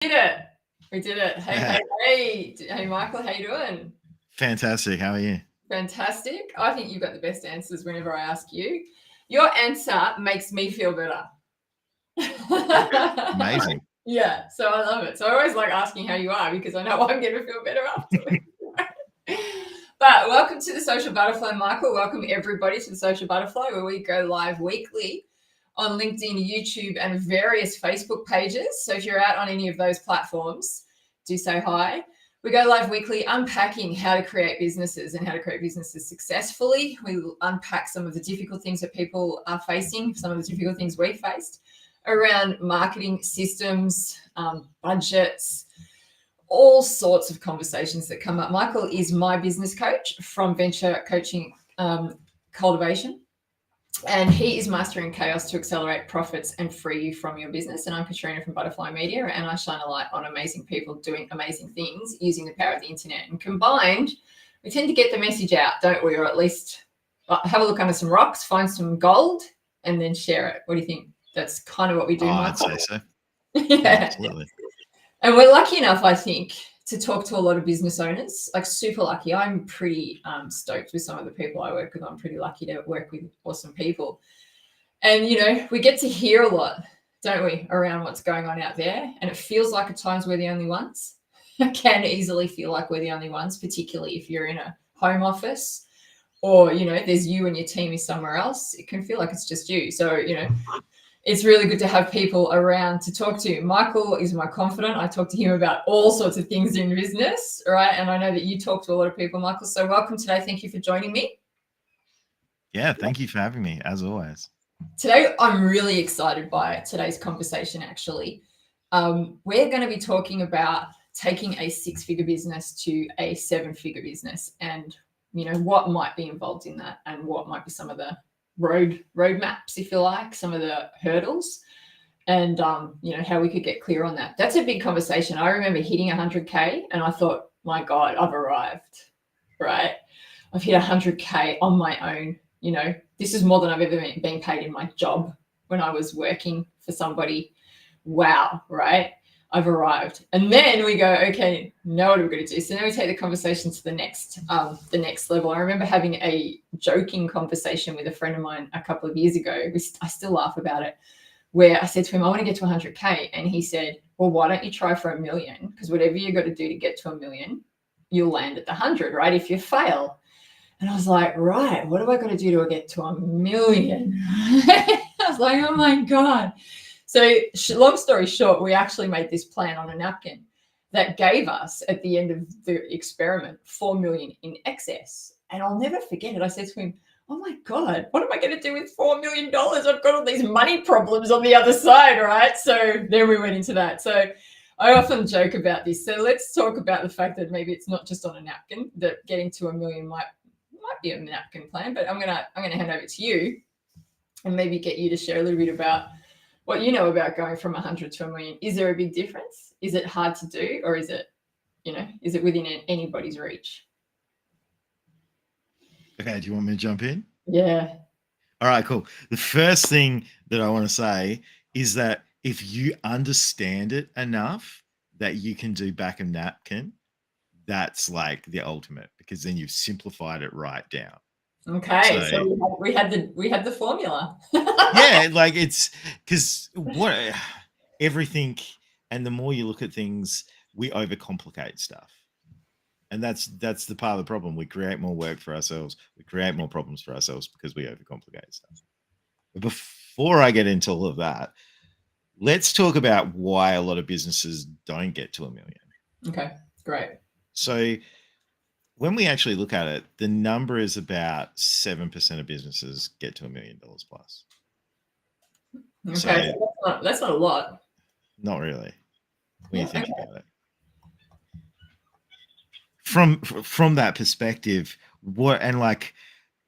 Did it. We did it. Hey, Michael, how you doing? Fantastic. How are you? Fantastic. I think you've got the best answers whenever I ask you. Your answer makes me feel better. Amazing. Yeah, so I love it. So I always like asking how you are because I know I'm going to feel better afterwards. But welcome to the Social Butterfly, Michael. Welcome everybody to the Social Butterfly, where we go live weekly on LinkedIn, YouTube, and various Facebook pages. So if you're out on any of those platforms, do say hi. We go live weekly unpacking how to create businesses and how to create businesses successfully. We unpack some of the difficult things that people are facing, some of the difficult things we faced around marketing systems, budgets, all sorts of conversations that come up. Michael is my business coach from Venture Coaching Cultivation, and he is mastering chaos to accelerate profits and free you from your business. And I'm Katrina from Butterfly Media, and I shine a light on amazing people doing amazing things using the power of the internet. And combined, we tend to get the message out, don't we? Or at least have a look under some rocks, find some gold, and then share it. What do you think? That's kind of what we do, Michael. I'd say so. Yeah, absolutely. And we're lucky enough, I think, to talk to a lot of business owners, like super lucky. I'm pretty stoked with some of the people I work with. I'm pretty lucky to work with awesome people. And, we get to hear a lot, don't we, around what's going on out there. And it feels like at times we're the only ones. It can easily feel like we're the only ones, particularly if you're in a home office or, there's you and your team is somewhere else. It can feel like it's just you. So, it's really good to have people around to talk to. Michael is my confidant. I talk to him about all sorts of things in business, right? And I know that you talk to a lot of people, Michael. So welcome today. Thank you for joining me. Yeah, thank you for having me, as always. Today, I'm really excited by today's conversation, actually. We're going to be talking about taking a 6-figure business to a 7-figure business and, what might be involved in that and what might be some of the roadmaps, if you like, some of the hurdles, and how we could get clear on that. That's a big conversation. I remember hitting 100K and I thought, my God, I've arrived, right? I've hit 100K on my own. This is more than I've ever been paid in my job when I was working for somebody. Wow, right? I've arrived. And then we go, okay, now what are we going to do? So then we take the conversation to the next level. I remember having a joking conversation with a friend of mine a couple of years ago. I still laugh about it, where I said to him, I want to get to 100K. And he said, well, why don't you try for 1 million? Because whatever you got to do to get to 1 million, you'll land at the 100, right? If you fail. And I was like, right, what have I got to do to get to 1 million? I was like, oh my God. So long story short, we actually made this plan on a napkin that gave us, at the end of the experiment, 4 million in excess. And I'll never forget it. I said to him, oh my God, what am I going to do with $4 million? I've got all these money problems on the other side, right? So then we went into that. So I often joke about this. So let's talk about the fact that maybe it's not just on a napkin, that getting to 1 million might be a napkin plan, but I'm gonna hand over to you and maybe get you to share a little bit about what you know about going from 100 to 1 million. Is there a big difference? Is it hard to do, or is it within anybody's reach? Okay, do you want me to jump in? Yeah. All right, cool. The first thing that I want to say is that if you understand it enough that you can do back a napkin, that's like the ultimate, because then you've simplified it right down. Okay, so we had the formula. Yeah, like it's because everything, and the more you look at things, we overcomplicate stuff, and that's the part of the problem. We create more work for ourselves. We create more problems for ourselves because we overcomplicate stuff. But before I get into all of that, let's talk about why a lot of businesses don't get to 1 million. Okay, great. So when we actually look at it, the number is about 7% of businesses get to $1 million plus. Okay, so that's not a lot. Not really, when you think about it. From that perspective,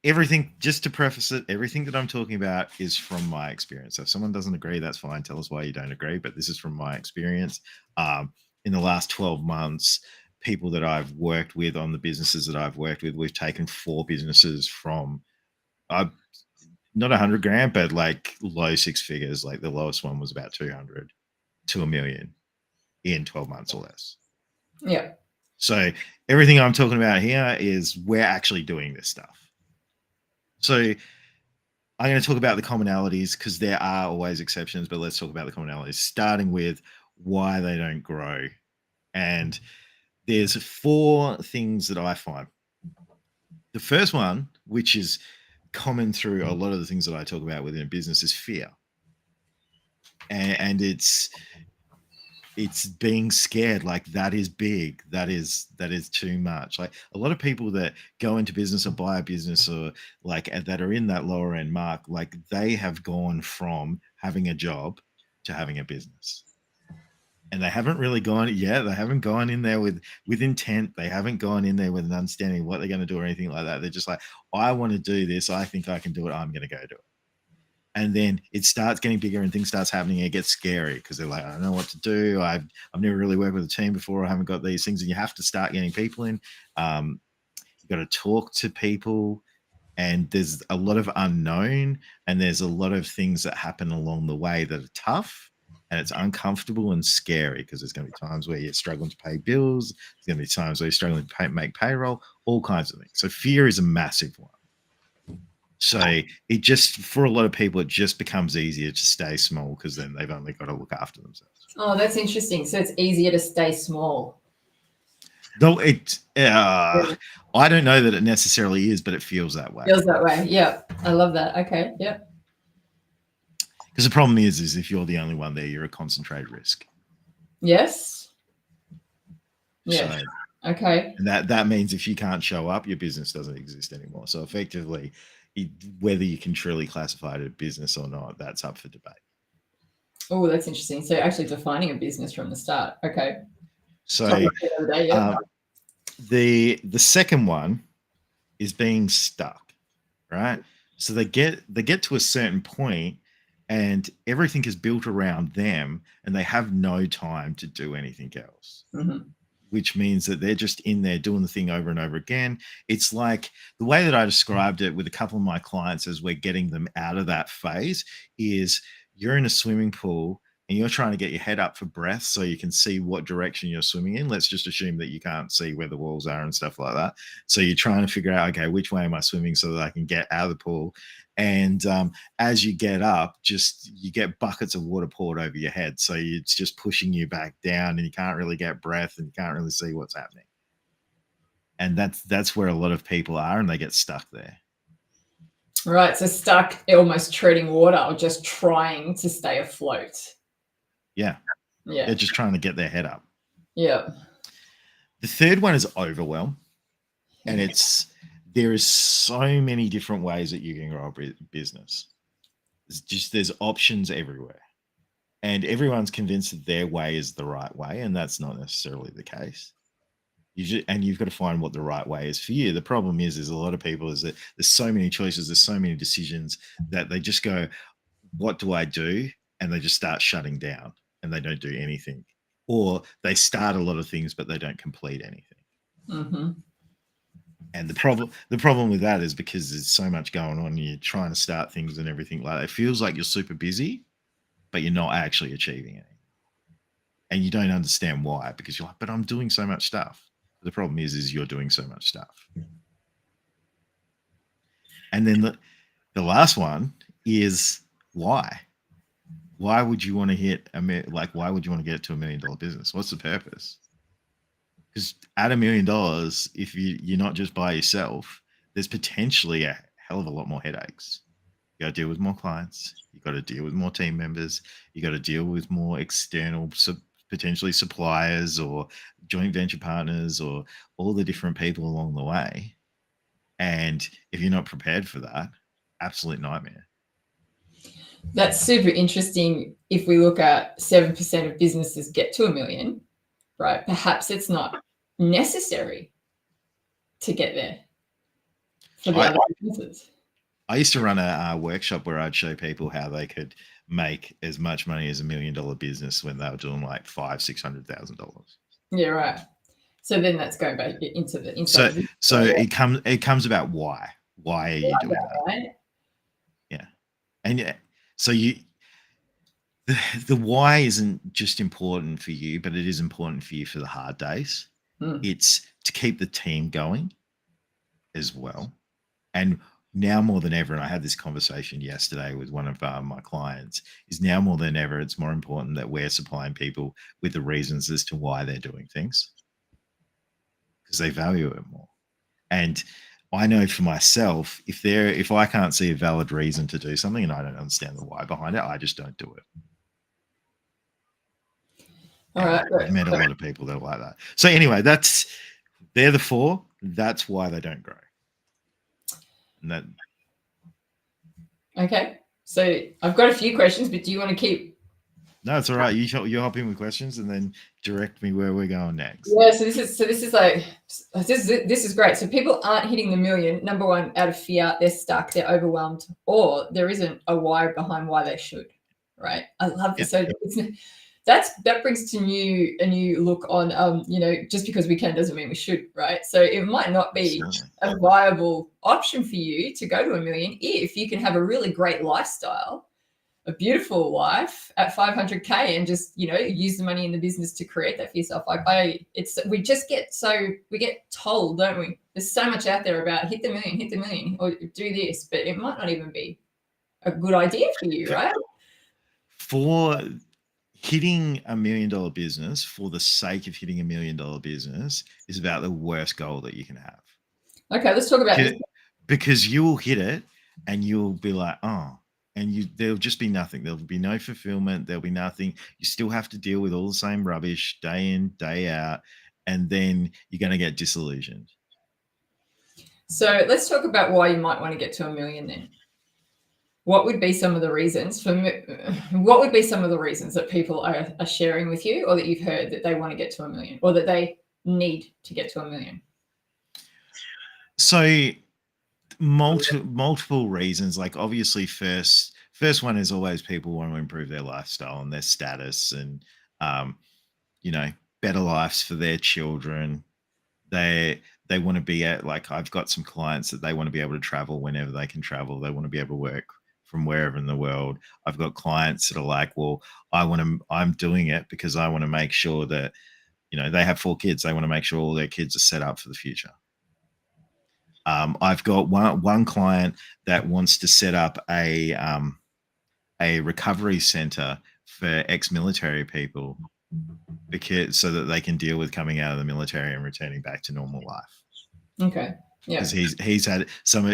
everything, just to preface it, everything that I'm talking about is from my experience. So if someone doesn't agree, that's fine. Tell us why you don't agree. But this is from my experience. In the last 12 months, people that I've worked with on the businesses that I've worked with, we've taken 4 businesses from not 100 grand, but like low 6 figures. Like the lowest one was about 200 to 1 million. in 12 months or less. Yeah. So everything I'm talking about here is we're actually doing this stuff. So I'm going to talk about the commonalities because there are always exceptions, but let's talk about the commonalities, starting with why they don't grow. And there's 4 things that I find. The first one, which is common through a lot of the things that I talk about within a business, is fear. And it's being scared, like that is big, that is too much. Like a lot of people that go into business or buy a business or like that are in that lower end mark, like they have gone from having a job to having a business, and they haven't really gone they haven't gone in there with intent. They haven't gone in there with an understanding of what they're going to do or anything like that. They're just like, I want to do this, I think I can do it, I'm going to go do it. And then it starts getting bigger and things starts happening and it gets scary because they're like, I don't know what to do. I've never really worked with a team before. I haven't got these things. And you have to start getting people in. You got to talk to people, and there's a lot of unknown, and there's a lot of things that happen along the way that are tough, and it's uncomfortable and scary because there's going to be times where you're struggling to pay bills. There's going to be times where you're struggling to make payroll, all kinds of things. So fear is a massive one. So it just, for a lot of people, it just becomes easier to stay small because then they've only got to look after themselves. Oh, that's interesting. So it's easier to stay small. Though I don't know that it necessarily is, but it feels that way. Feels that way. Yeah. I love that. Okay. Yep. Because the problem is if you're the only one there, you're a concentrated risk. Yes. Yeah. So, okay. And that means if you can't show up, your business doesn't exist anymore. So effectively, whether you can truly classify it as a business or not, that's up for debate. Oh, that's interesting. So actually defining a business from the start. Okay. So the second one is being stuck, right? So they get to a certain point and everything is built around them and they have no time to do anything else. Mm-hmm. Which means that they're just in there doing the thing over and over again. It's like the way that I described it with a couple of my clients as we're getting them out of that phase is you're in a swimming pool and you're trying to get your head up for breath so you can see what direction you're swimming in. Let's just assume that you can't see where the walls are and stuff like that. So you're trying to figure out, okay, which way am I swimming so that I can get out of the pool? And as you get up, you get buckets of water poured over your head. So it's just pushing you back down and you can't really get breath and you can't really see what's happening. And that's where a lot of people are, and they get stuck there. Right. So stuck, almost treading water or just trying to stay afloat. Yeah. Yeah. They're just trying to get their head up. Yeah. The third one is overwhelm. And there is so many different ways that you can grow a business. There's options everywhere. And everyone's convinced that their way is the right way. And that's not necessarily the case. You've got to find what the right way is for you. The problem is a lot of people is that there's so many choices, there's so many decisions that they just go, what do I do? And they just start shutting down and they don't do anything. Or they start a lot of things, but they don't complete anything. Mm-hmm. And the problem with that is because there's so much going on, you're trying to start things and everything like that. It feels like you're super busy, but you're not actually achieving anything. And you don't understand why, because you're like, but I'm doing so much stuff. But the problem is you're doing so much stuff. And then the last one is why? Why would you want to why would you want to get to $1 million business? What's the purpose? Because at $1 million, if you're not just by yourself, there's potentially a hell of a lot more headaches. You got to deal with more clients. You got to deal with more team members. You got to deal with more external, potentially suppliers or joint venture partners or all the different people along the way. And if you're not prepared for that, absolute nightmare. That's super interesting. If we look at 7% of businesses get to $1 million, right? Perhaps it's not necessary to get there for the other businesses. I used to run a workshop where I'd show people how they could make as much money as $1 million business when they were doing like $500,000-$600,000. Yeah, right. So then that's going back into the inside. So it comes about why. Why are you doing that? Right? Yeah. And so the why isn't just important for you, but it is important for you for the hard days. It's to keep the team going as well. And now more than ever, and I had this conversation yesterday with one of my clients, is now more than ever, it's more important that we're supplying people with the reasons as to why they're doing things because they value it more. And I know for myself, if I can't see a valid reason to do something and I don't understand the why behind it, I just don't do it. All right. I've met a lot of people that are like that. So anyway, they're the 4. That's why they don't grow. And that. Okay. So I've got a few questions, but do you want to keep? No, it's all right. You hop in with questions and then direct me where we're going next. Yeah. So this is great. So people aren't hitting the million. Number one, out of fear, they're stuck, they're overwhelmed, or there isn't a why behind why they should. Right. I love this. Yeah. So that brings to a new look on just because we can doesn't mean we should, right? So it might not be a viable option for you to go to $1 million if you can have a really great lifestyle, a beautiful life at 500K and just use the money in the business to create that for yourself. We get told, don't we? There's so much out there about hit the million or do this, but it might not even be a good idea for you, right? For hitting $1 million business for the sake of hitting $1 million business is about the worst goal that you can have. Okay, let's talk about this. Because you will hit it and you'll be like, oh, and there'll just be nothing. There'll be no fulfillment. There'll be nothing. You still have to deal with all the same rubbish day in, day out, and then you're going to get disillusioned. So let's talk about why you might want to get to $1 million then. What would be some of the reasons that people are sharing with you or that you've heard that they want to get to $1 million or that they need to get to $1 million? So multiple reasons. Like obviously first one is always people want to improve their lifestyle and their status and, better lives for their children. They want to be I've got some clients that they want to be able to travel whenever they can travel. They want to be able to work from wherever in the world. I've got clients that are like, well, I'm doing it because I want to make sure that, they have 4 kids. They want to make sure all their kids are set up for the future. I've got one client that wants to set up a recovery center for ex-military people so that they can deal with coming out of the military and returning back to normal life. Okay. Yeah. Because he's had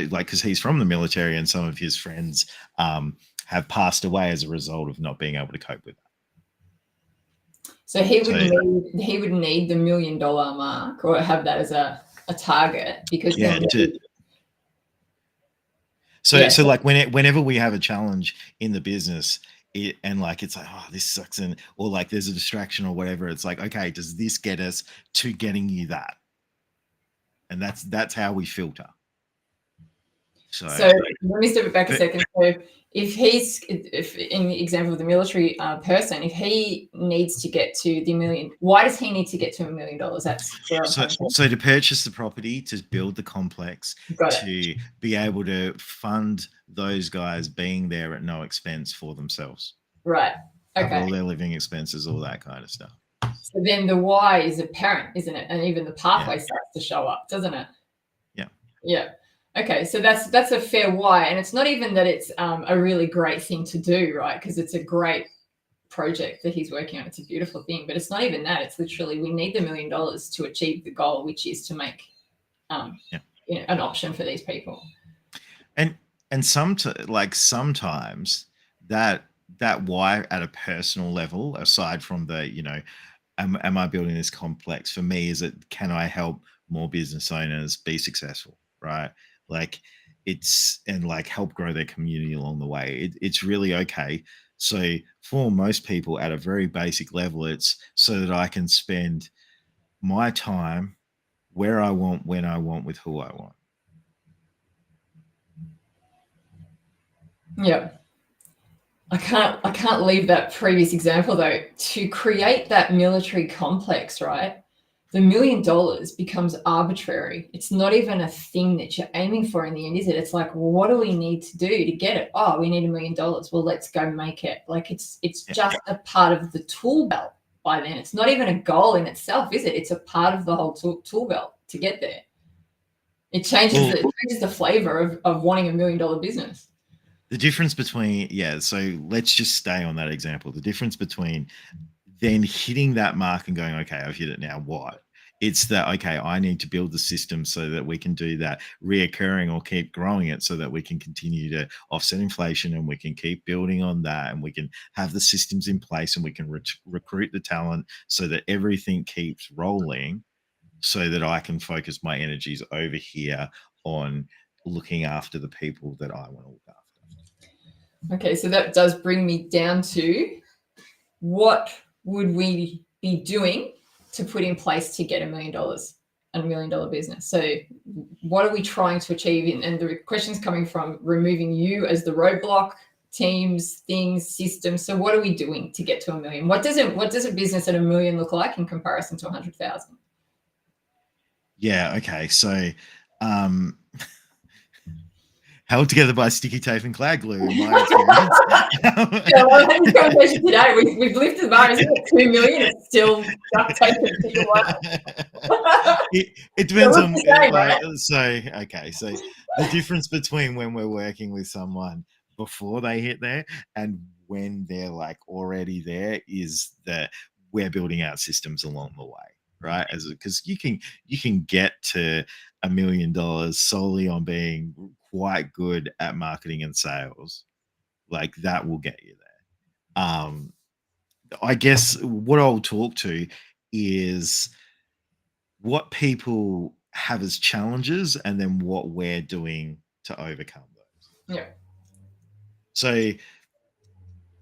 because he's from the military and some of his friends have passed away as a result of not being able to cope with that. So he would need the $1 million mark or have that as a target because so like whenever we have a challenge in the business it's like, oh, this sucks, or like there's a distraction or whatever, it's like, okay, does this get us to getting you that? And that's how we filter. So let me step it back a second. So if in the example of the military person, if he needs to get to the $1 million, why does he need to get to $1 million? That's where so to purchase the property, to build the complex, to be able to fund those guys being there at no expense for themselves. Right. Okay. Cover all their living expenses, all that kind of stuff. So then the why is apparent, isn't it? And even the pathway starts to show up, doesn't it? Yeah. Yeah. Okay, so that's a fair why, and it's not even that it's a really great thing to do, right? Because it's a great project that he's working on. It's a beautiful thing, but it's not even that. It's literally we need the $1 million to achieve the goal, which is to make an option for these people. And sometimes that why at a personal level, aside from the am I building this complex, for me is it can I help more business owners be successful, right? Help grow their community along the way. It's really okay. So for most people at a very basic level, it's so that I can spend my time where I want, when I want, with who I want. Yeah. I can't leave that previous example though. To create that military complex, right? the $1 million becomes arbitrary. It's not even a thing that you're aiming for in the end, is it? It's like, well, what do we need to do to get it? Oh, we need $1 million. Well, let's go make it. Like it's just a part of the tool belt by then. It's not even a goal in itself, is it? It's a part of the whole tool belt to get there. It changes the flavor of wanting $1 million business. The difference between, so let's just stay on that example. The difference between then hitting that mark and going, okay, I've hit it now, what? It's that, okay, I need to build the system so that we can do that reoccurring or keep growing it so that we can continue to offset inflation and we can keep building on that and we can have the systems in place and we can recruit the talent so that everything keeps rolling so that I can focus my energies over here on looking after the people that I want to look after. Okay, so that does bring me down to what would we be doing to put in place to get $1 million and $1 million business? So what are we trying to achieve? And the question's coming from removing you as the roadblock, teams, things, systems. So what are we doing to get to $1 million? What does a business at $1 million look like in comparison to 100,000? Yeah, okay. So held together by sticky tape and clad glue, in my experience. Yeah, well, I've had this conversation today. We've lifted the bar, isn't it? 2 million. It's still duct tape and sticker it depends on saying, right? So the difference between when we're working with someone before they hit there and when they're like already there is that we're building out systems along the way, right? Because you can get to $1 million solely on being quite good at marketing and sales. Like that will get you there. I guess what I'll talk to is what people have as challenges and then what we're doing to overcome those. Yeah. So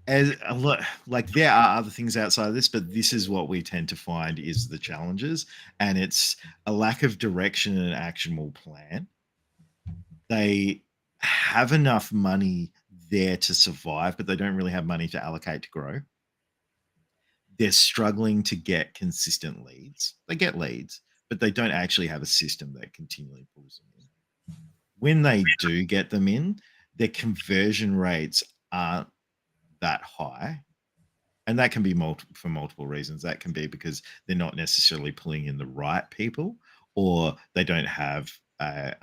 as a lot, like there are other things outside of this, but this is what we tend to find is the challenges, and it's a lack of direction and an actionable plan. They have enough money there to survive, but they don't really have money to allocate to grow. They're struggling to get consistent leads. They get leads, but they don't actually have a system that continually pulls them in. When they do get them in, their conversion rates aren't that high. And that can be for multiple reasons. That can be because they're not necessarily pulling in the right people, or they don't have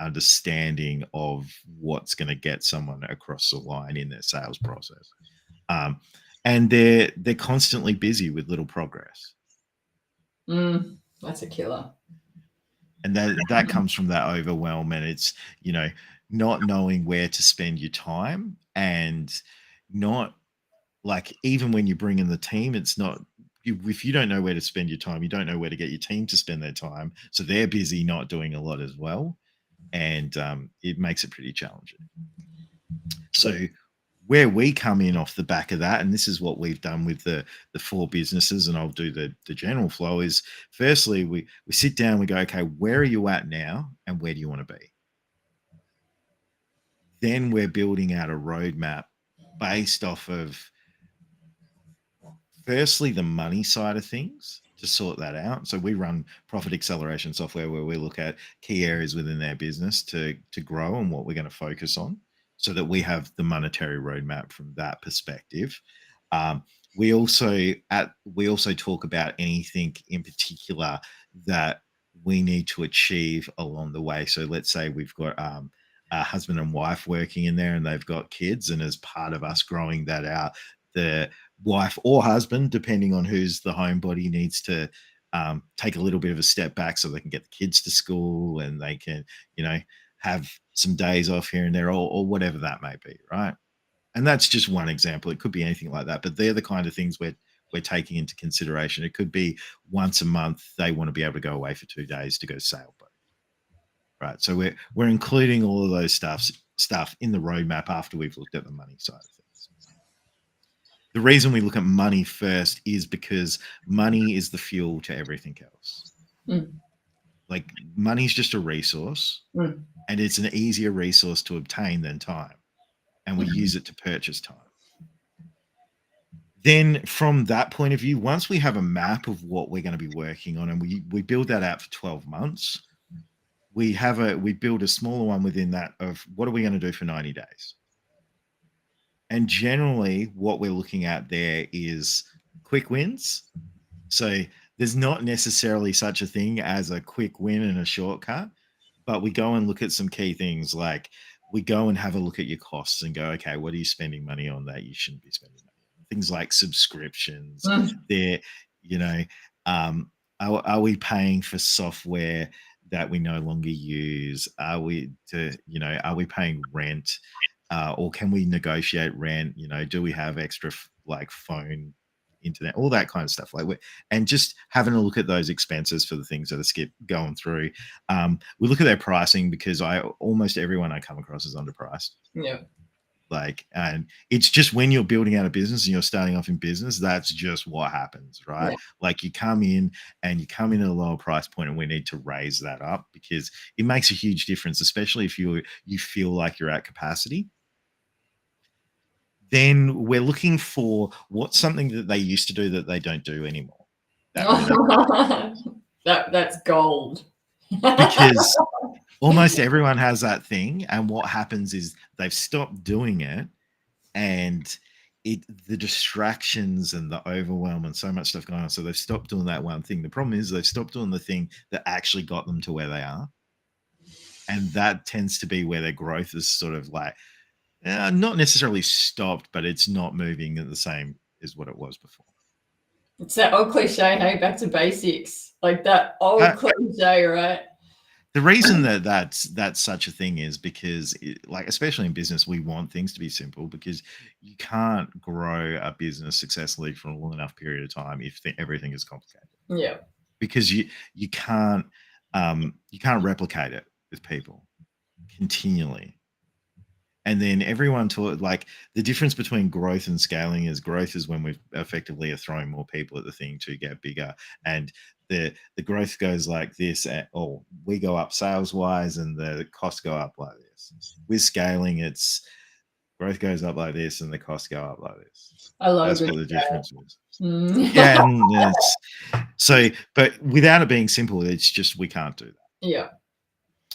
understanding of what's going to get someone across the line in their sales process. And they're constantly busy with little progress. That's a killer. And that comes from that overwhelm, and it's not knowing where to spend your time, and not like even when you bring in the team, it's not if you don't know where to spend your time, you don't know where to get your team to spend their time. So they're busy not doing a lot as well, and it makes it pretty challenging. So where we come in off the back of that, and this is what we've done with the 4 businesses, and I'll do the general flow, is firstly we sit down, we go, okay, where are you at now and where do you want to be? Then we're building out a roadmap based off of firstly the money side of things to sort that out. So we run profit acceleration software where we look at key areas within their business to grow and what we're going to focus on, so that we have the monetary roadmap from that perspective. We also talk about anything in particular that we need to achieve along the way. So let's say we've got a husband and wife working in there and they've got kids, and as part of us growing that out, the wife or husband, depending on who's the homebody, needs to take a little bit of a step back so they can get the kids to school and they can, have some days off here and there, or whatever that may be, right? And that's just one example. It could be anything like that, but they're the kind of things we're taking into consideration. It could be once a month they want to be able to go away for 2 days to go sailboat, right? So we're including all of those stuff in the roadmap after we've looked at the money side of things. The reason we look at money first is because money is the fuel to everything else. Like money is just a resource, and it's an easier resource to obtain than time, and we use it to purchase time. Then from that point of view, once we have a map of what we're going to be working on and we build that out for 12 months, we build a smaller one within that of what are we going to do for 90 days. And generally what we're looking at there is quick wins. So there's not necessarily such a thing as a quick win and a shortcut, but we go and look at some key things, like we go and have a look at your costs and go, okay, what are you spending money on that you shouldn't be spending money on? Things like subscriptions. Mm. They're, you know, are we paying for software that we no longer use? Are we paying rent? Or can we negotiate rent? Do we have extra like phone, internet, all that kind of stuff, and just having a look at those expenses for the things that are going through. We look at their pricing, because almost everyone I come across is underpriced. Yeah. And it's just when you're building out a business and you're starting off in business, that's just what happens, right? Yeah. Like you come in at a lower price point, and we need to raise that up, because it makes a huge difference, especially if you feel like you're at capacity. Then we're looking for what's something that they used to do that they don't do anymore. That's gold. Because almost everyone has that thing, and what happens is they've stopped doing it, and the distractions and the overwhelm and so much stuff going on, so they've stopped doing that one thing. The problem is they've stopped doing the thing that actually got them to where they are, and that tends to be where their growth is sort of like not necessarily stopped, but it's not moving at the same as what it was before. It's that old cliche, hey, back to basics. Like that old cliche, right? The reason that's such a thing is because, like, especially in business, we want things to be simple, because you can't grow a business successfully for a long enough period of time if everything is complicated. Yeah. Because you can't replicate it with people continually. And then everyone taught, like, the difference between growth and scaling is growth is when we effectively are throwing more people at the thing to get bigger. And the growth goes like this, or we go up sales wise and the costs go up like this. With scaling, it's growth goes up like this and the costs go up like this. I love That's it. what the difference is. Mm. Yeah. And so, but without it being simple, it's just, we can't do that. Yeah.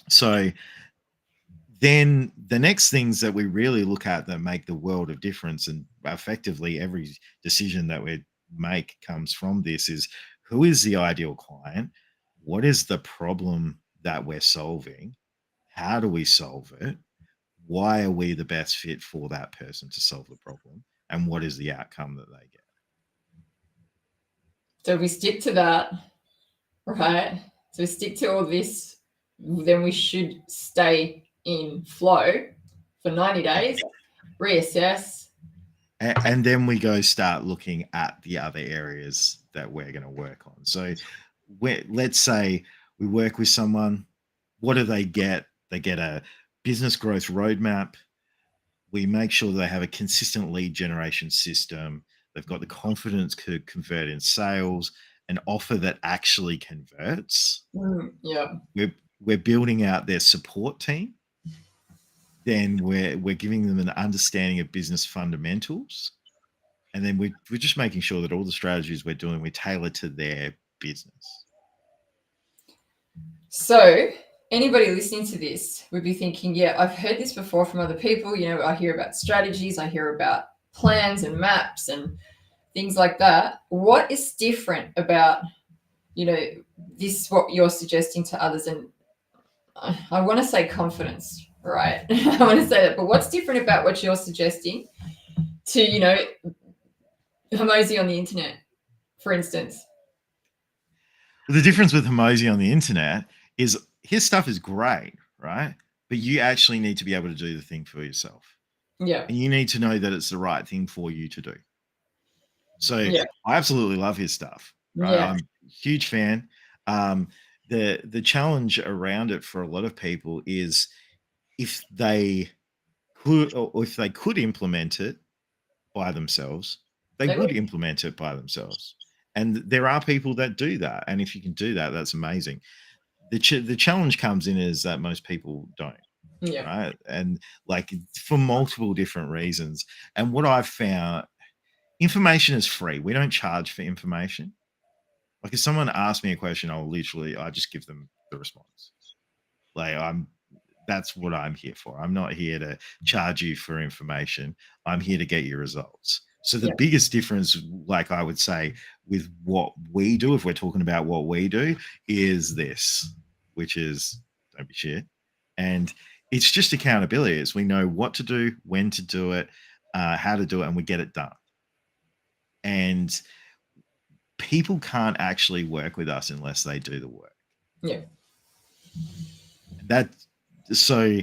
So then the next things that we really look at that make the world of difference, and effectively every decision that we make comes from this, is who is the ideal client? What is the problem that we're solving? How do we solve it? Why are we the best fit for that person to solve the problem? And what is the outcome that they get? So if we stick to that, right? So we stick to all this, then we should stay in flow for 90 days, reassess. And then we go start looking at the other areas that we're going to work on. So let's say we work with someone. What do they get? They get a business growth roadmap. We make sure they have a consistent lead generation system. They've got the confidence to convert in sales, an offer that actually converts. Yeah. We're building out their support team. Then we're giving them an understanding of business fundamentals. And then we're just making sure that all the strategies we're doing, we tailor to their business. So anybody listening to this would be thinking, yeah, I've heard this before from other people. I hear about strategies, I hear about plans and maps and things like that. What is different about, this, what you're suggesting to others? And I want to say confidence, right? I want to say that, but what's different about what you're suggesting to, Hormozy on the internet, for instance? The difference with Hormozy on the internet is his stuff is great, right? But you actually need to be able to do the thing for yourself. Yeah. And you need to know that it's the right thing for you to do. So yeah. I absolutely love his stuff. Right? Yeah. I'm a huge fan. The challenge around it for a lot of people is if they could implement it by themselves, they would implement it by themselves. And there are people that do that. And if you can do that, that's amazing. The challenge comes in is that most people don't. Yeah. Right. And like for multiple different reasons. And what I've found information is free. We don't charge for information. Like if someone asks me a question, I just give them the response. Like that's what I'm here for. I'm not here to charge you for information. I'm here to get you results. So the Yeah. biggest difference, like I would say, with what we do, if we're talking about what we do, is this, which is don't be shit. And it's just accountability. It's we know what to do, when to do it, how to do it, and we get it done. And people can't actually work with us unless they do the work. Yeah. That so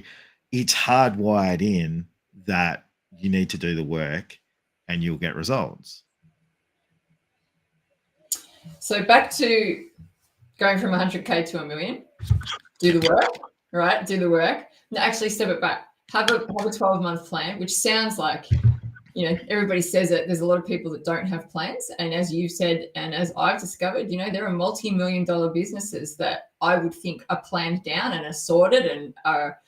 it's hardwired in that you need to do the work and you'll get results. So back to going from 100K to $1 million, do the work, right? Do the work. Now actually step it back. Have a 12-month plan, which sounds like, you know, everybody says it. There's a lot of people that don't have plans. And as you've said, and as I've discovered, you know, there are multi-million-dollar businesses that I would think are planned down and are sorted and are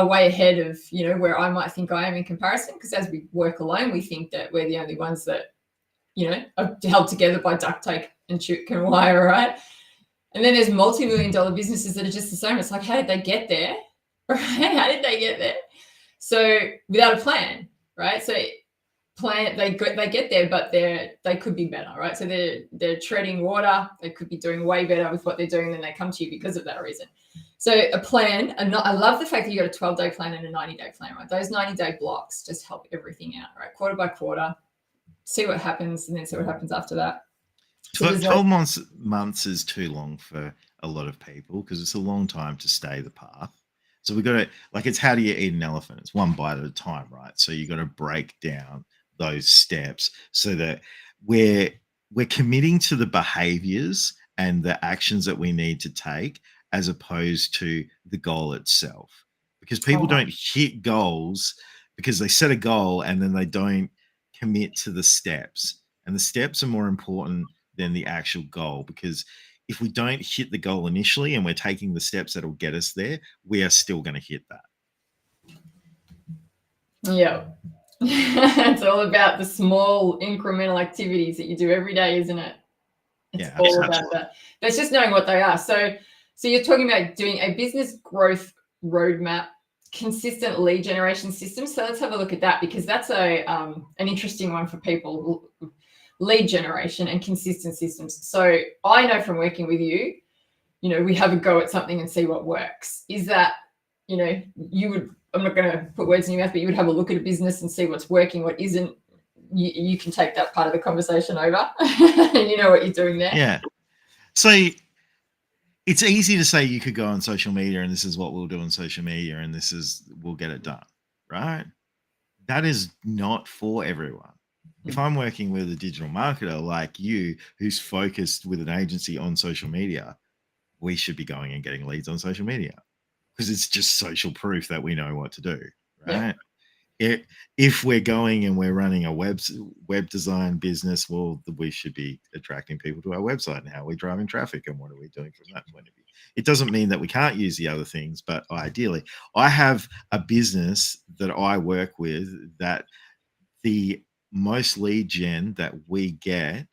way ahead of, you know, where I might think I am in comparison. Because as we work alone, we think that we're the only ones that, you know, are held together by duct tape and chicken wire, right? And then there's multi-million-dollar businesses that are just the same. It's like, how did they get there? Right? How did they get there? So without a plan, right? So plan they get there, but they could be better, right? So they're treading water. They could be doing way better with what they're doing, than they come to you because of that reason. So a plan, and I love the fact that you got a 12-day plan and a 90-day plan, right? Those 90-day blocks just help everything out, right? Quarter by quarter, see what happens, and then see what happens after that. So 12 months is too long for a lot of people because it's a long time to stay the path. So we got to, like, it's how do you eat an elephant? It's one bite at a time, right? So you got to break down those steps so that we're committing to the behaviors and the actions that we need to take as opposed to the goal itself. Because people don't hit goals because they set a goal and then they don't commit to the steps. And the steps are more important than the actual goal, because if we don't hit the goal initially and we're taking the steps that'll get us there, we are still going to hit that. Yeah. It's all about the small incremental activities that you do every day, isn't it? It's all about that. That's just knowing what they are. So you're talking about doing a business growth roadmap, consistent lead generation system. So let's have a look at that, because that's an interesting one for people. Lead generation and consistent systems. So I know from working with you, you know, we have a go at something and see what works. Is that, you know, you would, I'm not going to put words in your mouth, but you would have a look at a business and see what's working, what isn't. You can take that part of the conversation over. You know what you're doing there. Yeah. So it's easy to say you could go on social media and this is what we'll do on social media and we'll get it done, right? That is not for everyone. If I'm working with a digital marketer like you, who's focused with an agency on social media, we should be going and getting leads on social media because it's just social proof that we know what to do, right? Yeah. If we're going and we're running a web design business, well, we should be attracting people to our website and how we're driving traffic and what are we doing from that point of view. It doesn't mean that we can't use the other things, but ideally, I have a business that I work with that the most lead gen that we get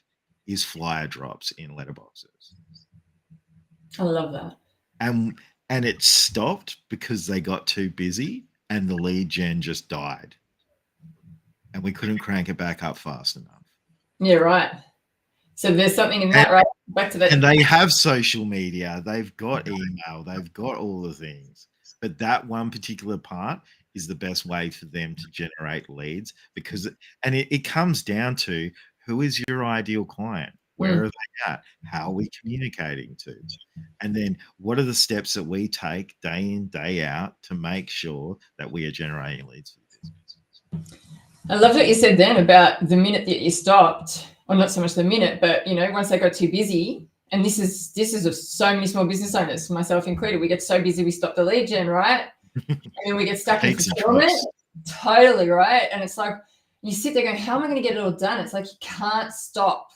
is flyer drops in letterboxes. I love that. And it stopped because they got too busy and the lead gen just died. And we couldn't crank it back up fast enough. Yeah, right. So there's something in that, right? Back to that. And they have social media, they've got email, they've got all the things. But that one particular part is the best way for them to generate leads, because it comes down to who is your ideal client? Where are they at? How are we communicating to? And then what are the steps that we take day in, day out to make sure that we are generating leads for the business? I loved what you said then about the minute that you stopped, or not so much the minute, but, you know, once they got too busy, and this is of so many small business owners, myself included, we get so busy we stop the lead gen, right? And then we get stuck in fulfillment. Totally, right? And it's like you sit there going, how am I going to get it all done? It's like you can't stop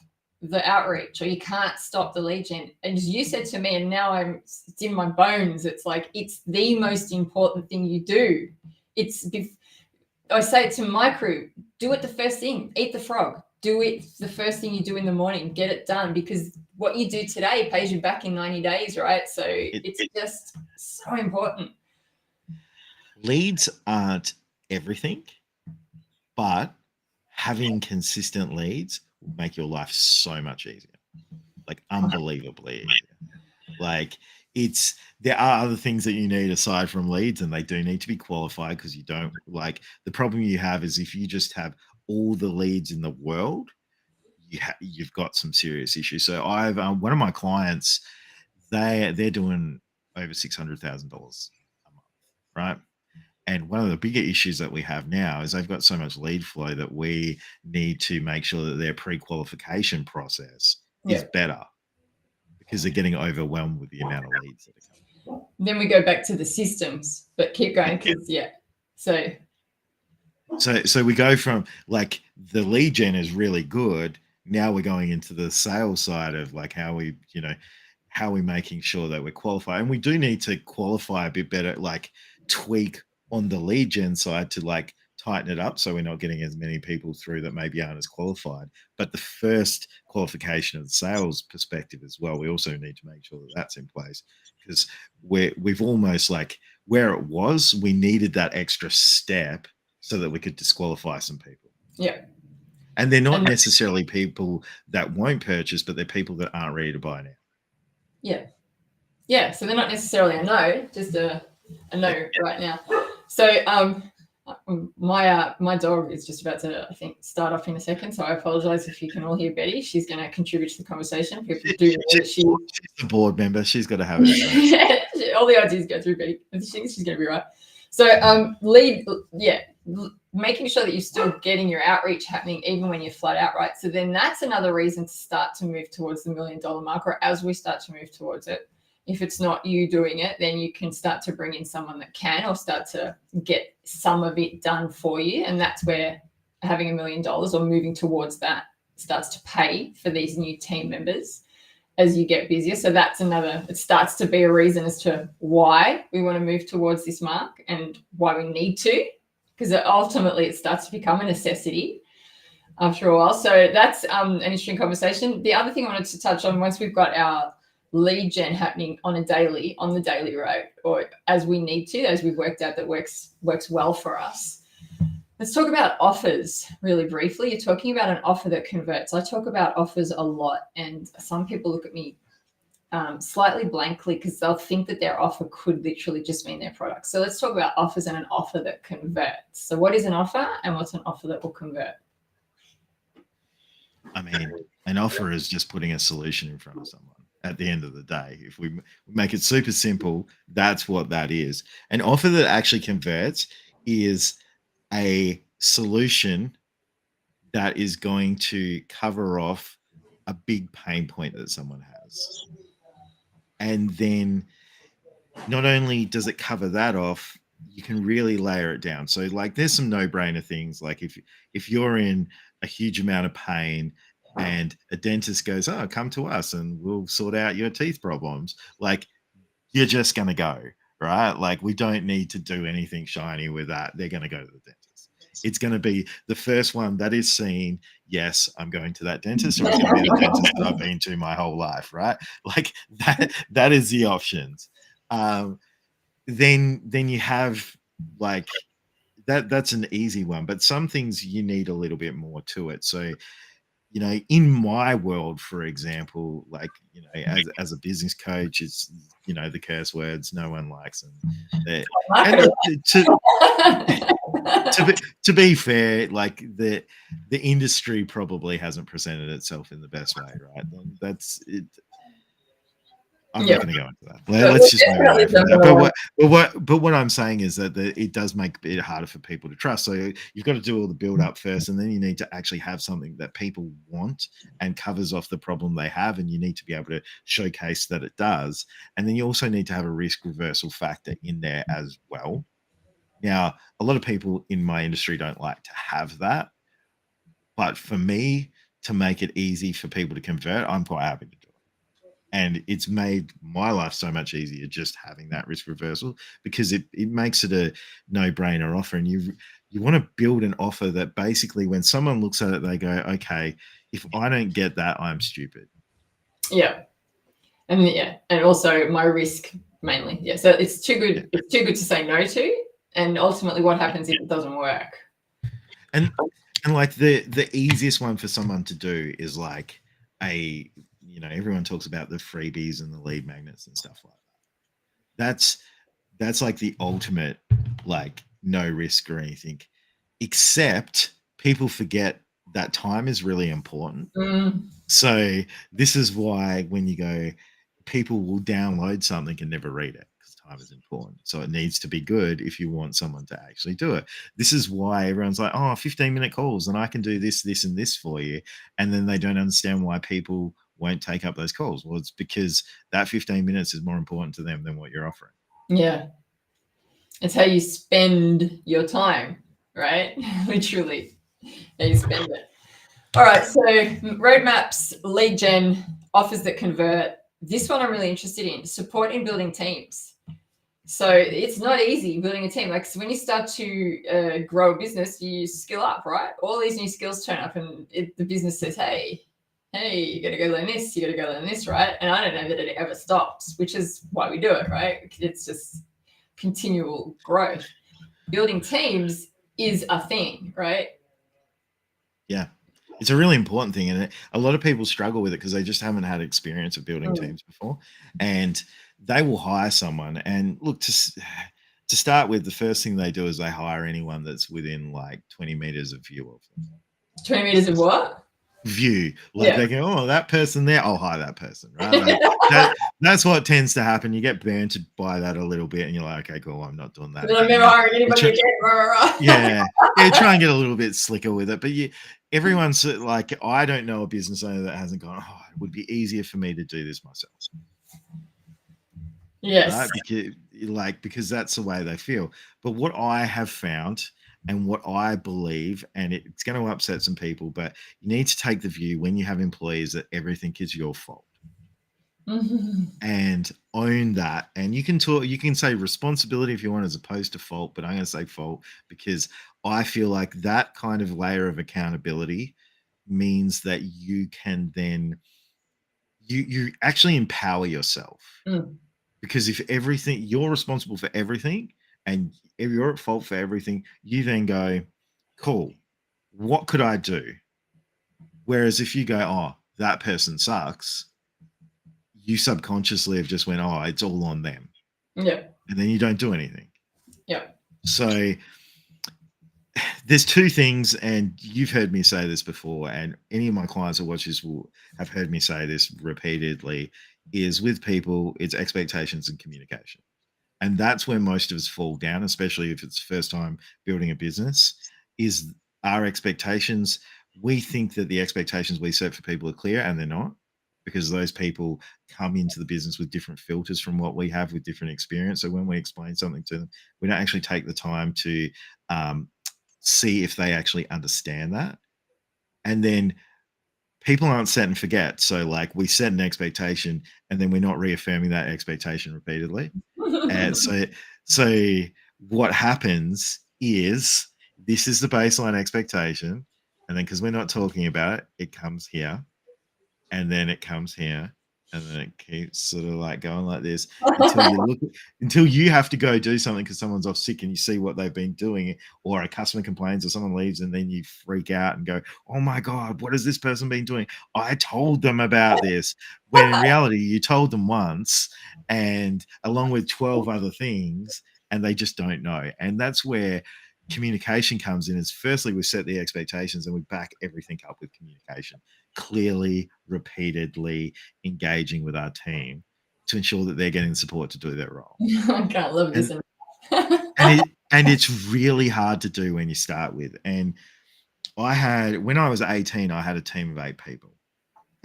the outreach or you can't stop the lead gen. And as you said to me, and now it's in my bones, it's like it's the most important thing you do. I say it to my crew, do it the first thing, eat the frog. do it the first thing you do in the morning, get it done, because what you do today pays you back in 90 days, right? So it's just so important. Leads aren't everything, but having consistent leads will make your life so much easier, like unbelievably easier. Like there are other things that you need aside from leads, and they do need to be qualified, because you don't, like, the problem you have is if you just have all the leads in the world, you've got some serious issues. So I've one of my clients, they're doing over $600,000 a month, right? And one of the bigger issues that we have now is they've got so much lead flow that we need to make sure that their pre-qualification process is better, because they're getting overwhelmed with the amount of leads that are coming. Then we go back to the systems, but keep going, because So we go from, like, the lead gen is really good. Now we're going into the sales side of, like, how we making sure that we're qualified. And we do need to qualify a bit better, like tweak on the lead gen side to, like, tighten it up, so we're not getting as many people through that maybe aren't as qualified. But the first qualification of the sales perspective as well, we also need to make sure that that's in place, because we've almost, like, where it was, we needed that extra step so that we could disqualify some people. Yeah. And they're not necessarily people that won't purchase, but they're people that aren't ready to buy now. Yeah. Yeah. So they're not necessarily a no, just a no right now. So my dog is just about to, I think, start off in a second. So I apologize if you can all hear Betty. She's going to contribute to the conversation. People do know that she's a board member. She's got to have it. All the ideas go through Betty. She's going to be right. So making sure that you're still getting your outreach happening even when you're flat out, right? So then that's another reason to start to move towards the $1 million mark, or as we start to move towards it. If it's not you doing it, then you can start to bring in someone that can, or start to get some of it done for you. And that's where having $1 million or moving towards that starts to pay for these new team members as you get busier. So that's it starts to be a reason as to why we want to move towards this mark and why we need to, because ultimately it starts to become a necessity after a while. So that's an interesting conversation. The other thing I wanted to touch on, once we've got our lead gen happening on the daily rate, or as we need to, as we've worked out that works well for us, let's talk about offers really briefly. You're talking about an offer that converts. I talk about offers a lot, and some people look at me slightly blankly, because they'll think that their offer could literally just mean their product. So let's talk about offers and an offer that converts. So what is an offer, and what's an offer that will convert? I mean, an offer is just putting a solution in front of someone. At the end of the day, if we make it super simple, that's what that is. An offer that actually converts is a solution that is going to cover off a big pain point that someone has. And then not only does it cover that off, you can really layer it down. So, like, there's some no-brainer things, like if you're in a huge amount of pain and a dentist goes, "Oh, come to us and we'll sort out your teeth problems," like, you're just going to go, right? Like, we don't need to do anything shiny with that. They're going to go to the dentist. It's going to be the first one that is seen. Yes, I'm going to that dentist, or it's going to be the dentist that I've been to my whole life, right? Like, that is the options. Then you have, like, that's an easy one, but some things you need a little bit more to it. So, in my world, for example, like, as a business coach, it's, the curse words no one likes them. And to be fair, like, the industry probably hasn't presented itself in the best way, right? That's it. I'm not going to go into that. Let's just move away from that. But what I'm saying is that it does make it harder for people to trust. So you've got to do all the build up first, and then you need to actually have something that people want and covers off the problem they have, and you need to be able to showcase that it does. And then you also need to have a risk reversal factor in there as well. Now, a lot of people in my industry don't like to have that, but for me, to make it easy for people to convert, I'm quite happy to do it. And it's made my life so much easier just having that risk reversal, because it makes it a no-brainer offer. And You want to build an offer that basically when someone looks at it, they go, okay, if I don't get that, I'm stupid. Yeah. And also my risk mainly. Yeah. So it's too good. It's too good to say no to. And ultimately, what happens if it doesn't work? And like the easiest one for someone to do is like everyone talks about the freebies and the lead magnets and stuff like that. That's like the ultimate, like, no risk or anything, except people forget that time is really important. So this is why when you go, people will download something and never read it because time is important. So it needs to be good if you want someone to actually do it. This is why everyone's like, oh, 15-minute calls and I can do this, this, and this for you. And then they don't understand why people won't take up those calls. Well, it's because that 15 minutes is more important to them than what you're offering. Yeah. It's how you spend your time, right? Literally, how you spend it. All right. So roadmaps, lead gen, offers that convert. This one I'm really interested in, support in building teams. So it's not easy building a team. Like, so when you start to grow a business, you skill up, right? All these new skills turn up and the business says, hey, you got to go learn this, you got to go learn this, right? And I don't know that it ever stops, which is why we do it, right? It's just continual growth. Building teams is a thing, right? Yeah. It's a really important thing. And a lot of people struggle with it because they just haven't had experience of building teams before. And they will hire someone. And look, to start with, the first thing they do is they hire anyone that's within like 20 meters of view of them. 20 meters of what? View. Like they go, oh, that person there, I'll hire that person, right? Like that's what tends to happen. You get burnt by that a little bit and you're like, okay, cool, I'm not doing that. I'm never hiring anybody again. Yeah. Try and get a little bit slicker with it. But everyone's like, I don't know a business owner that hasn't gone, oh, it would be easier for me to do this myself. Yes. Right? Because that's the way they feel. But what I have found and what I believe, and it's going to upset some people, but you need to take the view when you have employees that everything is your fault. And own that. And you can say responsibility if you want as opposed to fault, but I'm going to say fault because I feel like that kind of layer of accountability means that you can then you actually empower yourself. Because if everything, you're responsible for everything and if you're at fault for everything, you then go, cool, what could I do? Whereas if you go, oh, that person sucks, you subconsciously have just went, oh, it's all on them. Yeah. And then you don't do anything. Yeah. So there's two things, and you've heard me say this before, and any of my clients or watchers will have heard me say this repeatedly, is with people, it's expectations and communication. And that's where most of us fall down, especially if it's first time building a business, is our expectations. We think that the expectations we set for people are clear and they're not, because those people come into the business with different filters from what we have with different experience. So when we explain something to them, we don't actually take the time to see if they actually understand that. And then people aren't set and forget. So like we set an expectation and then we're not reaffirming that expectation repeatedly. And so what happens is this is the baseline expectation. And then because we're not talking about it, it comes here. And then it comes here. And then it keeps sort of like going like this until you have to go do something because someone's off sick and you see what they've been doing, or a customer complains or someone leaves, and then you freak out and go, oh my God, what has this person been doing? I told them about this. When in reality, you told them once and along with 12 other things, and they just don't know. And that's where communication comes in. Is firstly, we set the expectations and we back everything up with communication, clearly, repeatedly engaging with our team to ensure that they're getting the support to do their role. I can't love this. And it's really hard to do when you start with. And when I was 18, I had a team of 8 people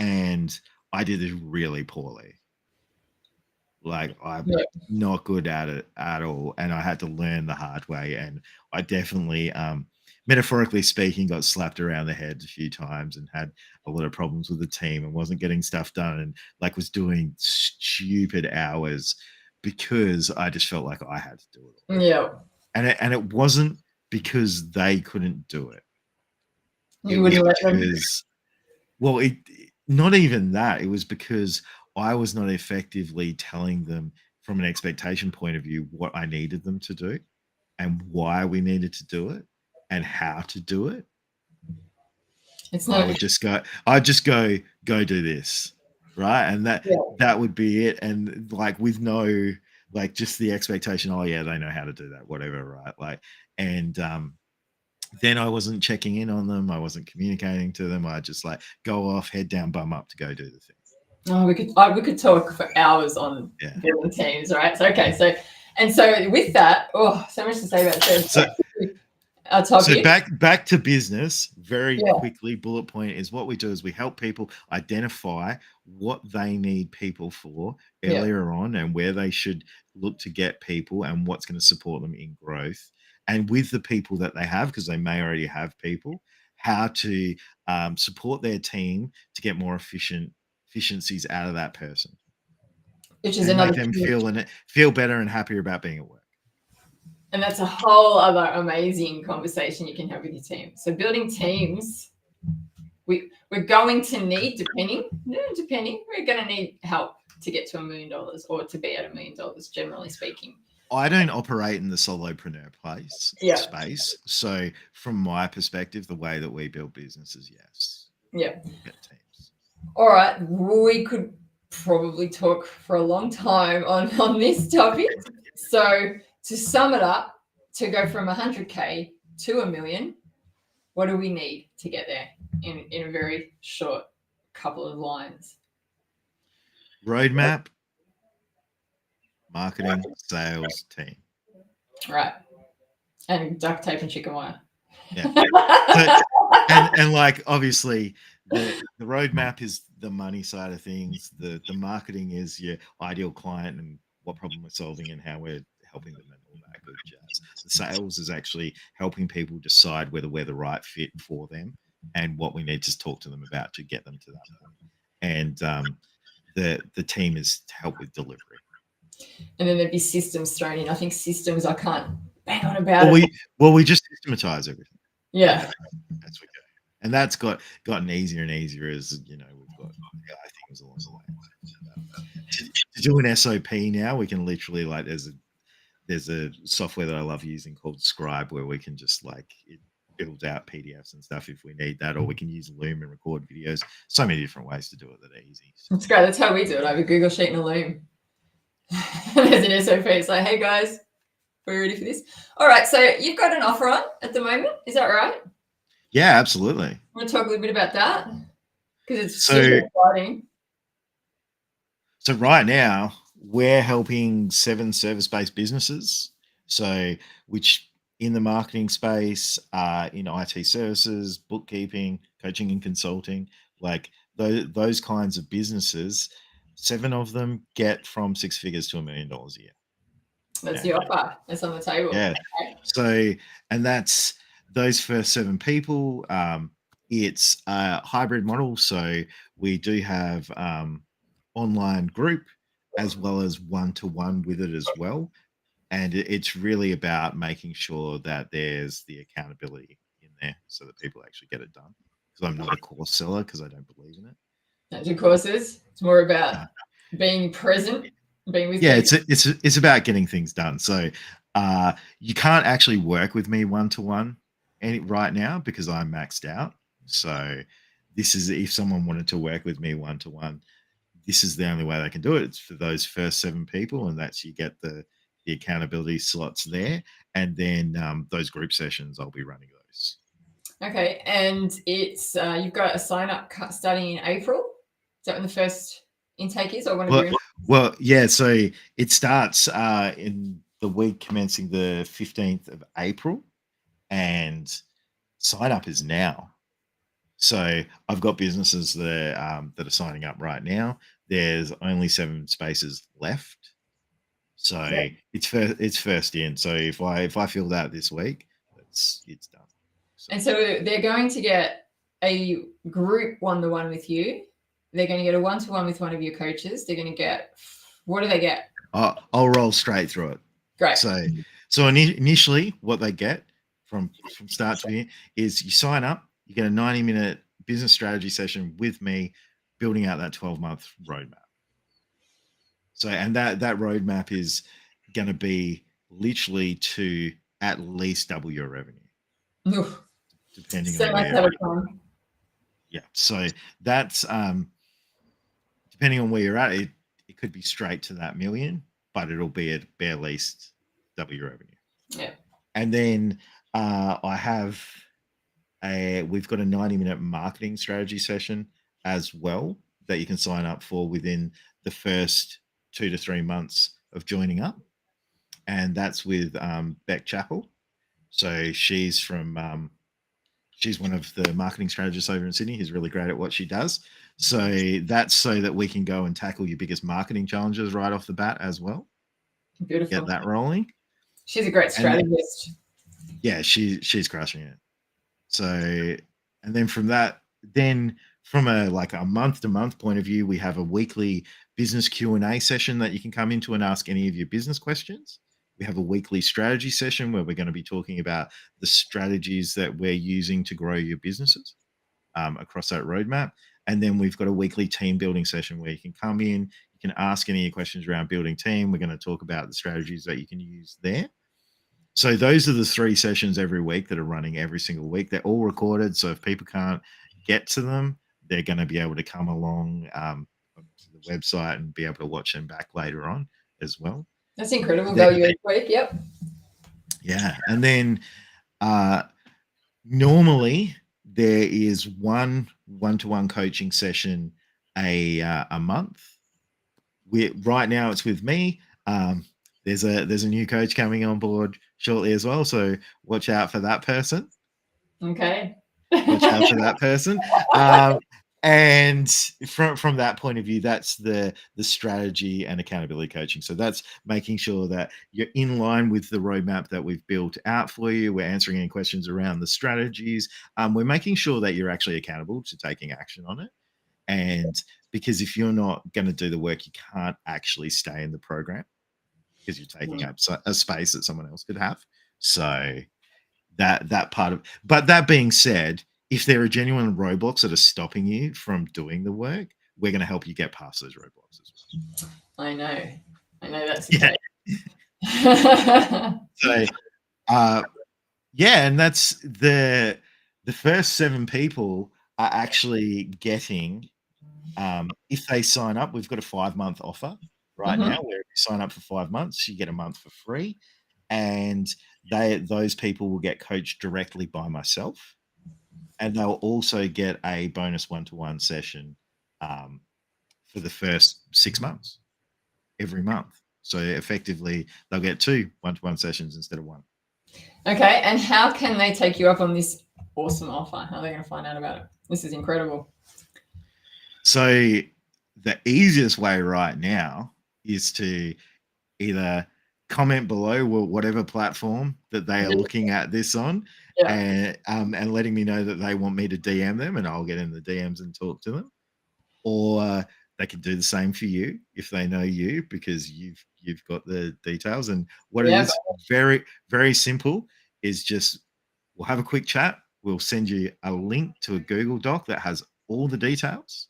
and I did this really poorly. Like I'm not good at it at all. And I had to learn the hard way. And I definitely, metaphorically speaking, got slapped around the head a few times and had a lot of problems with the team and wasn't getting stuff done and like was doing stupid hours because I just felt like I had to do it all. Yeah. And it wasn't because they couldn't do it. It You was wouldn't let them. because, well, it not even that. It was because I was not effectively telling them from an expectation point of view what I needed them to do and why we needed to do it and how to do it. It's I not. would just go, go do this, right? And Yeah. that would be it. And like with no, like just the expectation, oh yeah, they know how to do that, whatever, right? Like, and then I wasn't checking in on them. I wasn't communicating to them. I just like go off, head down, bum up to go do the thing. Oh, we could talk for hours on building teams, right? So okay, so with that, so much to say about this. So back to business very quickly. Bullet point is what we do is we help people identify what they need people for earlier on and where they should look to get people and what's going to support them in growth. And with the people that they have, because they may already have people, how to support their team to get more efficiencies out of that person, which is and another make them feel better and happier about being at work. And that's a whole other amazing conversation you can have with your team. So building teams, we're going to need, depending, we're going to need help to get to $1 million or to be at $1 million, generally speaking. I don't operate in the solopreneur space. So from my perspective, the way that we build businesses, yes. Yeah. Get teams. All right. We could probably talk for a long time on this topic. So to sum it up, to go from 100K to $1 million, what do we need to get there in a very short couple of lines? Roadmap, marketing, sales, team. Right. And duct tape and chicken wire. Yeah. And like obviously the roadmap is the money side of things. The marketing is your ideal client and what problem we're solving and how we're helping them and all that good jazz. The sales is actually helping people decide whether we're the right fit for them and what we need to talk to them about to get them to that point. And the team is to help with delivery. And then there'd be systems thrown in. I think systems, I can't bang on about it. We just systematize everything. Yeah. That's what we go. And that's gotten easier and easier as we've got AI things along the way. To do an SOP now, we can literally there's a software that I love using called Scribe where we can just it builds out PDFs and stuff if we need that, or we can use Loom and record videos. So many different ways to do it that are easy. That's great. That's how we do it. I have a Google Sheet and a Loom. There's an SOP. It's like, hey guys, we're ready for this. All right. So you've got an offer on at the moment. Is that right? Yeah, absolutely. I want to talk a little bit about that because it's super exciting. So right now we're helping 7 service-based businesses. So which in the marketing space, in IT services, bookkeeping, coaching and consulting, like those kinds of businesses, 7 of them get from 6 figures to $1 million a year. That's the offer. That's on the table. Yeah. Okay. So, and that's those first 7 people. It's a hybrid model. So we do have online group as well as one-to-one with it as well. And it's really about making sure that there's the accountability in there so that people actually get it done. Because I'm not a course seller because I don't believe in it. Don't do courses. It's more about being present, being with people. It's about getting things done. So you can't actually work with me one-to-one right now because I'm maxed out. So this is if someone wanted to work with me one-to-one, this is the only way they can do it. It's for those first 7 people, and that's you get the accountability slots there, and then those group sessions I'll be running those. Okay, and it's you've got a sign up starting in April. Is that when the first intake is, or when? Well, yeah. So it starts in the week commencing the 15th of April, and sign up is now. So I've got businesses that are signing up right now. There's only 7 spaces left. So it's first in. So if I fill that this week, it's done. So. And so they're going to get a group one-to-one with you. They're going to get a one-to-one with one of your coaches. They're going to get, what do they get? I'll roll straight through it. Great. So initially what they get from start to finish is you sign up, you get a 90-minute business strategy session with me, building out that 12-month roadmap. So, and that roadmap is going to be literally to at least double your revenue, Oof. depending So on much where at you're a at. time. Yeah. So that's depending on where you're at, it could be straight to that million, but it'll be at bare least double your revenue. Yeah. And then we've got a 90-minute marketing strategy session as well that you can sign up for within the first 2 to 3 months of joining up. And that's with Beck Chappell. So she's one of the marketing strategists over in Sydney who's really great at what she does. So that's so that we can go and tackle your biggest marketing challenges right off the bat as well. Beautiful. Get that rolling. She's a great strategist. Yeah, she's crushing it. So, and then from that, then from a month to month point of view, we have a weekly business Q&A session that you can come into and ask any of your business questions. We have a weekly strategy session where we're going to be talking about the strategies that we're using to grow your businesses across that roadmap. And then we've got a weekly team building session where you can come in, you can ask any of your questions around building team. We're going to talk about the strategies that you can use there. So those are the 3 sessions every week that are running every single week. They're all recorded. So if people can't get to them, they're going to be able to come along to the website and be able to watch them back later on as well. That's incredible. Value each week. Yep. Yeah. And then normally there is one-to-one coaching session a month. Right now it's with me. There's a new coach coming on board shortly as well, so watch out for that person. Okay. Watch out for that person. And from that point of view, that's the strategy and accountability coaching. So that's making sure that you're in line with the roadmap that we've built out for you. We're answering any questions around the strategies. We're making sure that you're actually accountable to taking action on it. And because if you're not going to do the work, you can't actually stay in the program because you're taking up a space that someone else could have. So that part of, but that being said, if there are genuine roadblocks that are stopping you from doing the work, we're going to help you get past those roadblocks as well. I know that's the case. So and that's the first 7 people are actually getting if they sign up. We've got a 5-month offer right now where if you sign up for 5 months, you get a month for free, and those people will get coached directly by myself, and they'll also get a bonus one-to-one session for the first 6 months every month. So effectively, they'll get 2 one-to-one sessions instead of 1. Okay, and how can they take you up on this awesome offer? How are they going to find out about it? This is incredible. So the easiest way right now is to either comment below whatever platform that they are looking at this on, and letting me know that they want me to DM them, and I'll get in the DMs and talk to them. Or they can do the same for you if they know you, because you've got the details. And what it is, very, very simple, is just we'll have a quick chat. We'll send you a link to a Google Doc that has all the details.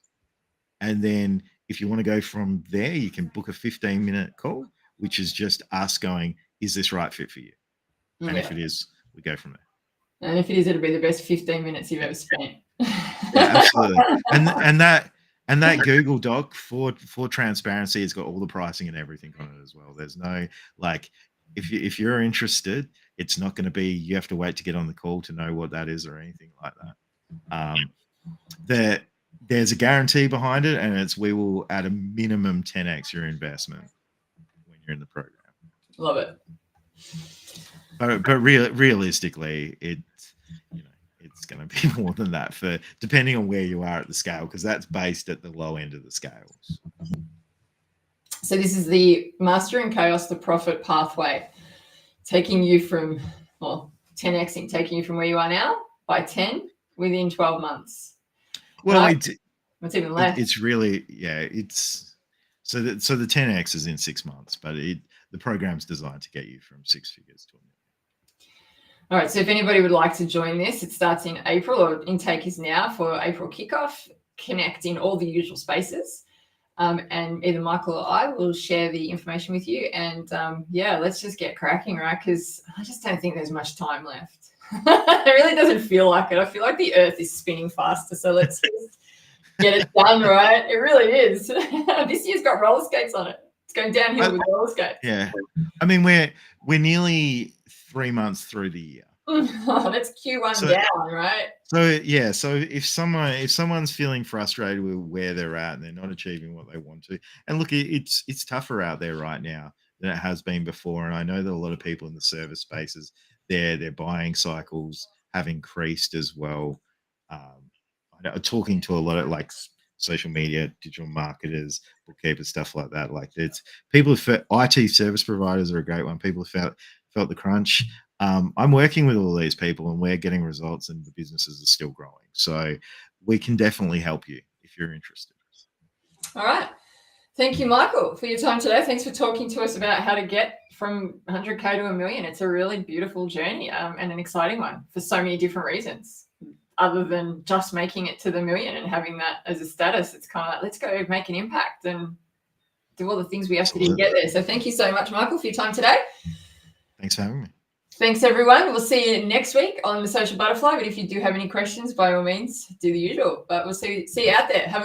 And then if you want to go from there, you can book a 15-minute call, which is just us going, is this right fit for you? And if it is, we go from there. And if it is, it'll be the best 15 minutes you've ever spent. Yeah, absolutely. And that Google Doc for transparency, it's got all the pricing and everything on it as well. There's no, if you're interested, it's not going to be you have to wait to get on the call to know what that is or anything like that. There's a guarantee behind it, and it's we will at a minimum 10x your investment when you're in the program. Love it. But realistically, it's going to be more than that for depending on where you are at the scale, because that's based at the low end of the scales. So this is the Mastering Chaos, the Profit Pathway, taking you from 10xing, taking you from where you are now by 10 within 12 months. Well, it's even less. It's really, it's so the 10x is in 6 months, but the program's designed to get you from 6 figures to $1 million. All right. So if anybody would like to join this, it starts in April, or intake is now for April kickoff. Connect in all the usual spaces. And either Michael or I will share the information with you. And yeah, let's just get cracking, right? Because I just don't think there's much time left. It really doesn't feel like it. I feel like the earth is spinning faster. So let's just get it done, right? It really is. This year's got roller skates on it. It's going downhill with roller skates. Yeah. I mean, we're nearly 3 months through the year. Oh, that's Q1 down, right? So yeah, so if someone's feeling frustrated with where they're at and they're not achieving what they want to, and look, it's tougher out there right now than it has been before. And I know that a lot of people in the service spaces, their buying cycles have increased as well. Talking to a lot of like social media, digital marketers, bookkeepers, stuff like that. Like it's people have IT service providers are a great one. People have felt the crunch. I'm working with all these people and we're getting results and the businesses are still growing. So we can definitely help you if you're interested. All right. Thank you, Michael, for your time today. Thanks for talking to us about how to get from 100K to $1 million. It's a really beautiful journey and an exciting one for so many different reasons. Other than just making it to the $1 million and having that as a status, it's kind of like, let's go make an impact and do all the things we have to do to get there. So thank you so much, Michael, for your time today. Thanks for having me. Thanks, everyone. We'll see you next week on the Social Butterfly. But if you do have any questions, by all means, do the usual. But we'll see you out there. Have a good